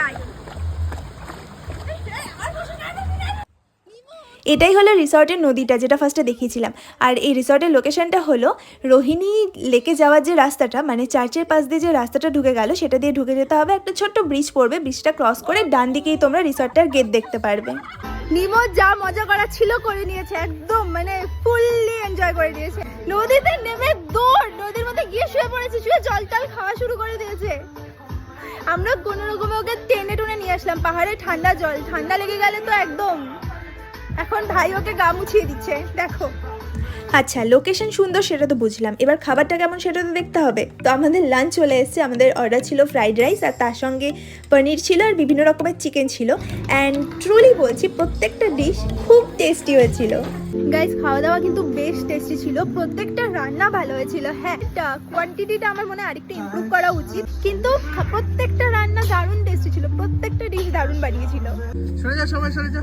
যাই। এটাই হলো রিসর্টের নদীটা, যেটা ফার্স্টে দেখিয়েছিলাম। আর এই রিসর্টের লোকেশনটা হলো রোহিণী লেকে যাওয়ার যে রাস্তাটা, মানে চার্চের পাশ দিয়ে যে রাস্তাটা ঢুকে গেল, সেটা দিয়ে ঢুকে যেতে হবে। একটা ছোট্ট ব্রিজ পড়বে, ব্রিজটা ক্রস করে ডান দিকেই তোমরা রিসর্টটার গেট দেখতে পারবে। নিমো যা মজা করা ছিল করে নিয়েছে, একদম মানে ফুললি এনজয় করে দিয়েছে। নদীতে নেমে দৌড়, নদীর মধ্যে গিয়ে শুয়ে পড়েছে, শুয়ে জল টল খাওয়া শুরু করে দিয়েছে। আমরা কোনো রকমে ওকে টেনে টুনে নিয়ে আসলাম, পাহাড়ে ঠান্ডা জল, ঠান্ডা লেগে গেলে তো একদম। এখন ভাই ওকে গা মুছিয়ে দিচ্ছে, দেখো। আচ্ছা, লোকেশন সুন্দর সেটা তো বুঝলাম, এবার খাবারটা কেমন সেটা তো দেখতে হবে। তো আমাদের লাঞ্চ চলে এসেছে, আমাদের অর্ডার ছিল ফ্রাইড রাইস, আর তার সঙ্গে পনির ছিল, আর বিভিন্ন রকমের চিকেন ছিল। অ্যান্ড ট্রুলি বলছি, প্রত্যেকটা ডিশ খুব টেস্টি হয়েছিল। গাইস, খাওয়া দাওয়া কিন্তু বেশ টেস্টি ছিল, প্রত্যেকটা রান্না ভালো হয়েছিল। হ্যাঁ, কোয়ান্টিটিটা আমার মনে হয় আরেকটু ইমপ্রুভ করা উচিত, কিন্তু প্রত্যেকটা রান্না দারুণ টেস্টি ছিল, প্রত্যেকটা ডিশ দারুণ বানিয়েছিল। সরে যা, সবাই সরে যা।